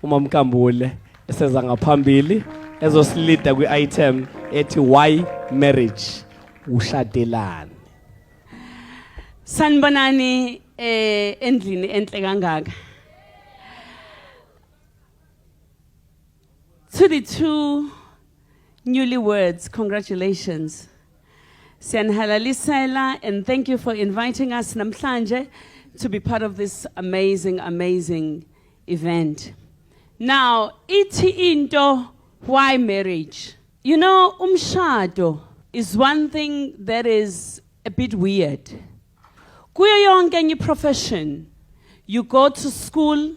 uMamkambule eseza ngaphambili ezosilida kwi-item ethi why marriage ushadelane. Sanibonani endlini enhle kangaka. To the two newlyweds, congratulations. Siyanhalalisela, and thank you for inviting us namhlanje to be part of this amazing event. Now, iti into why marriage? You know, umshado is one thing that is a bit weird. Kuyo yonke enye profession, you go to school,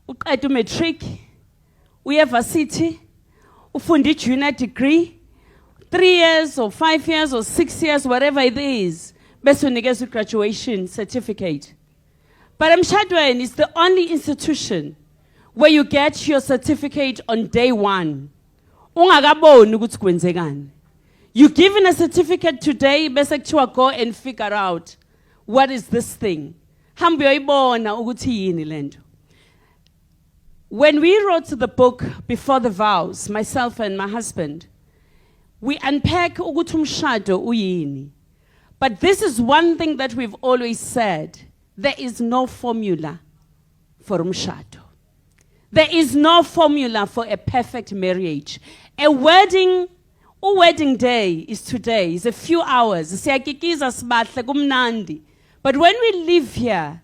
uqeda matric, uye varsity, ufunda junior degree, 3 years or 5 years or 6 years, whatever it is, bese unikezwa graduation certificate. But emshadweni is the only institution where you get your certificate on day one. Ungakaboni ukuthi kwenzekani. You given a certificate today, bese kuthiwa go and figure out what is this thing. Hamba uyoyibona ukuthi yini lento. When we wrote the book Before the Vows, myself and my husband, we unpack ukuthi umshado uyini. But this is one thing that we've always said. There is no formula for umshado. There is no formula for a perfect marriage. A wedding day is today, it's a few hours. Siyakikiza sibahle kumnandi. But when we live here,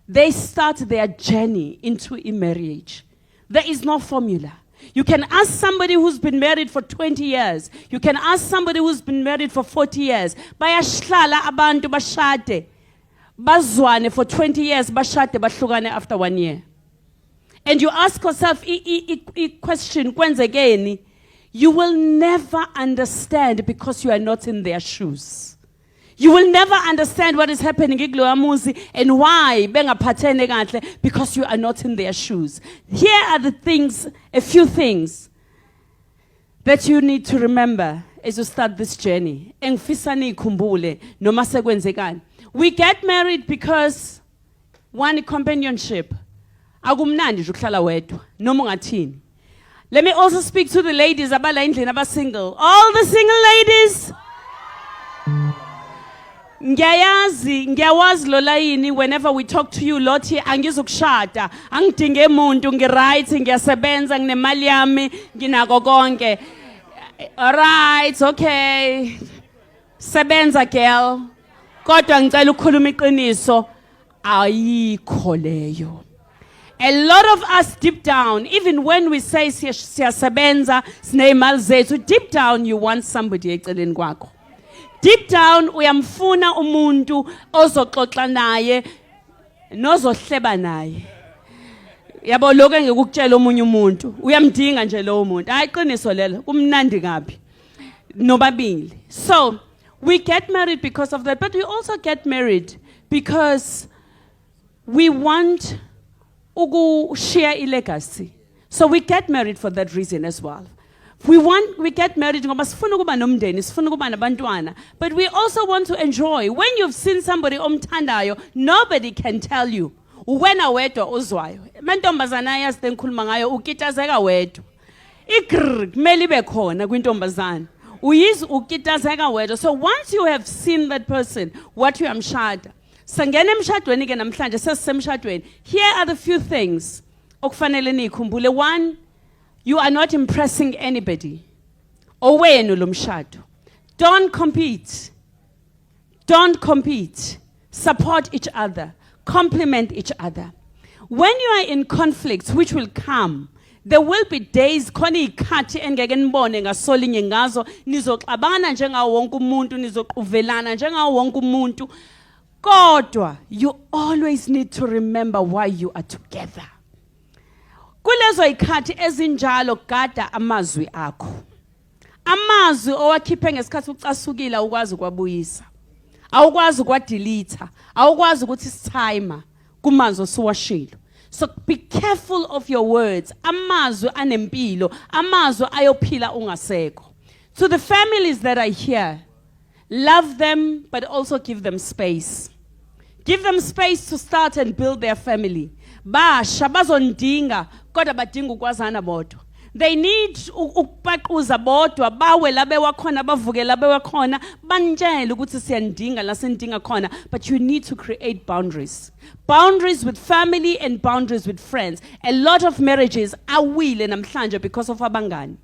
they start their journey into a marriage. There is no formula. You can ask somebody who's been married for 20 years. You can ask somebody who's been married for 40 years. Bayashlala abantu bashade. Bazwane for 20 years, bashade bahlukane after 1 year. And you ask yourself a question, kwenzekeni, you will never understand because you are not in their shoes. You will never understand what is happening and why bengaphathene kahle because you are not in their shoes. Here are the things, a few things that you need to remember as you start this journey. Engifisani ikhumbule noma sekwenzekani. We get married because one, companionship. Akumnandi nje ukuhlala wedwa noma ungathini. Let me also speak to the ladies abala endlini aba single. All the single ladies. Ngiyawazi lo layini whenever we talk to you lothi angizukushada, angidinge umuntu, ngiright, ngiyasebenza, nginemali yami, nginako konke. All right, okay. Sebenza girl. Kodwa ngicela ukukhuluma iqiniso, ayikho leyo. A lot of us deep down, even when we say siyasebenza, sinemali zethu, deep down you want somebody eceleni kwakho. Deep down uyamfuna umuntu ozoxoxa naye nozohleba naye. Yabo lokho engikukutshela omunye umuntu, uyamdinga nje lo muntu. Hayi qiniso lelo, kumnandi kabi. Nobabili. So, we get married because of that, but we also get married because we want to share a legacy. So we get married for that reason as well. We get married, but we also want to enjoy. When you've seen somebody omthandayo, nobody can tell you. Wena wedwa uzwayo. Mantombazana yazi ngikhuluma ngayo ukitazeka wedwa. Igrr kumele ibe khona kwintombazana. Uyizi ukitazeka wedwa. So once you have seen that person, what you amshada. Sangena emshadweni ke namhlanje sesemshadweni. Here are the few things okufanele nikhumbule. One, you are not impressing anybody. Owenu lo mshado. Don't compete. Don't compete. Support each other. Complement each other. When you are in conflicts, which will come, there will be days khona ikhathi engeke nibone ngasolinye ngazo nizoxabana njengawo wonke umuntu, nizoquvelana njengawo wonke umuntu. Kodwa, you always need to remember why you are together. Kulezo ikhathi ezinjalo gada amazwi akho. Amazwi owakhiphe ngesikhathi ucasukile ukwazi kwabuyisa. Awukwazi kwadelete. Awukwazi ukuthi timer kumanzi osuwashilo. So be careful of your words. Amazwi anempilo, amazwi ayophila ungasekho. To the families that are here, love them but also give them space. Give them space to start and build their family. Basha bazondinga kodwa badinga ukwazana bodwa. They need ukupaquza bodwa bawe la bewakhona bavuke la bewakhona banjele ukuthi siyandinga la sendinga khona, but you need to create boundaries. Boundaries with family and boundaries with friends. A lot of marriages awile namhlanje because of abangani.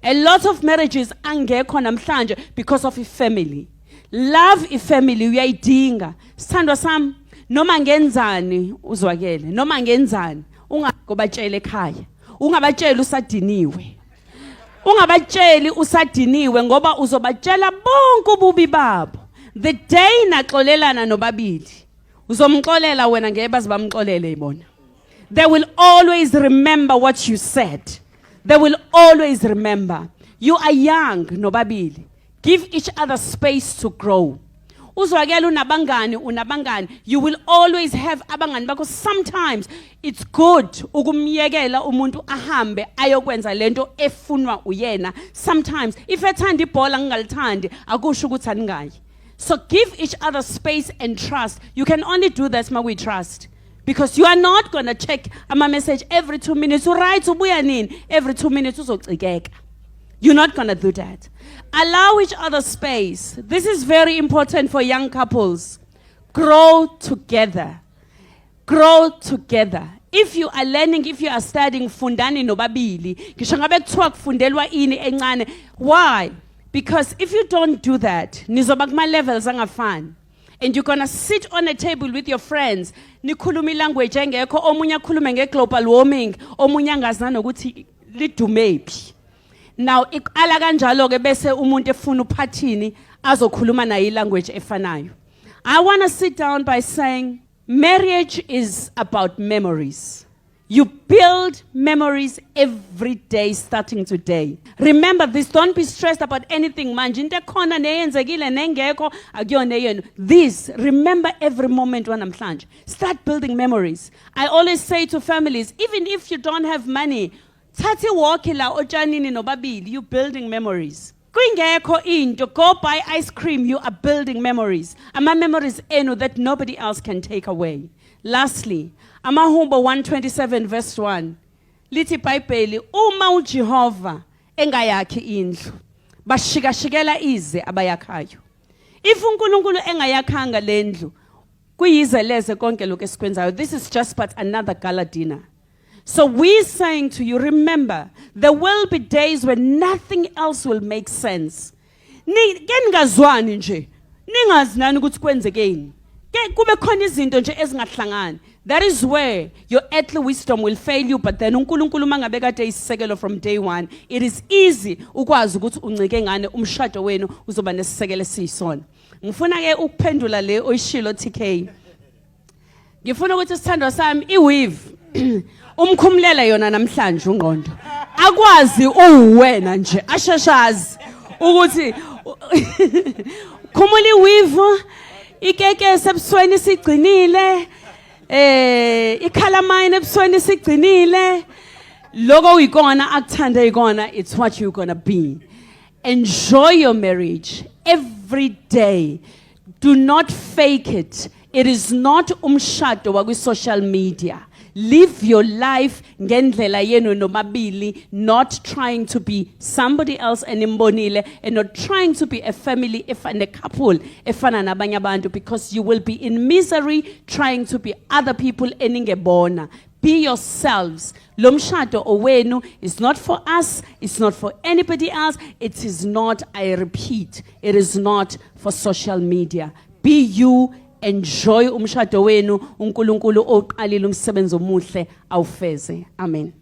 A lot of marriages angekho namhlanje because of a family. Love a family uyayidinga. Sithandwa sami noma ngenzani uzwakele, noma ngenzani ungabatshele ekhaya. Ungabatsheli usadiniwe. Ungabatsheli usadiniwe ngoba uzobatshela bonke ububi babo. The day naxolelana nobabili uzomxolela wena ngeke baze bamxolele ibona. They will always remember what you said. They will always remember. You are young nobabili. Give each other space to grow. Uzwakela unabangani, you will always have abangani because sometimes it's good ukumyekela umuntu ahambe ayokwenza lento efunwa uyena. Sometimes if ethanda ibhola ngingalithandi akusho ukuthi aningayi. So give each other space and trust. You can only do that when we trust. Because you are not going to check a message every 2 minutes. Right ubuya nini every 2 minutes uzocikeka. You're not going to do that. Allow each other space. This is very important for young couples. Grow together. Grow together. If you are learning, if you are studying, fundani nobabili. Ngisho ngabe kuthiwa kufundelwa ini encane. Why? Because if you don't do that, nizoba kuma levels angafani. And you're going to sit on a table with your friends. Nikhuluma language engekho, omunye akhulume ngeglobal warming, omunye angazi nanokuthi lidumephi. Now ikala kanjalo ke bese umuntu efuna uphathini azokhuluma naye language efanayo. I want to sit down by saying marriage is about memories. You build memories every day starting today. Remember this, don't be stressed about anything manje. Into ekhona neyenzekile nengekho akuyona yenu. This, remember every moment wanamhlanje. Start building memories. I always say to families, even if you don't have money, Tati walk la ojanini nobabili, you building memories. Kungekho into, go buy ice cream, you are building memories. Ama memories eno that nobody else can take away. Lastly, Amahumbo 127 verse 1. Lithi Bible, uma uJehova engayakhi indlu, bashikashikela ize abayakhayo. If uNkulunkulu engayakhanga lendlu, kuyizeleze konke lokho esikwenzayo. This is just but another gala dinner. So we're saying to you, remember, there will be days when nothing else will make sense. Ningazwani nje. Ningazi nani ukuthi kwenzekeni. Kube khona izinto nje ezingahlangani. That is where your earthly wisdom will fail you, but then uNkulunkulu mangabeka kade isisekelo from day one, it is easy ukwazi ukuthi uncike ngane umshado wenu uzoba nesisekelo esiyisona. Ngifuna ke ukuphendula le oyishilo TK. Ngifuna ukuthi sithandwa sami iweave umkhumlela yona namhlanje ungqondo akwazi uwena nje ashashazi ukuthi khumuli weave ikeke sebusweni sigcinile ikhalamine ebusweni sigcinile lokho uyikona akuthande ikona, it's what you're going to be. Enjoy your marriage every day. Do not fake it. It is not umshado wa social media. Live your life ngendlela yenu nomabili, not trying to be somebody else enimbonile, and not trying to be a family and a couple efana nabanye abantu, because you will be in misery trying to be other people eningebona. Be yourselves. Lomshado owenu is not for us, it's not for anybody else, it is not, I repeat, it is not for social media. Be you. Enjoy umshado wenu, uNkulunkulu oqalile umsebenzi omuhle awufeze. Amen.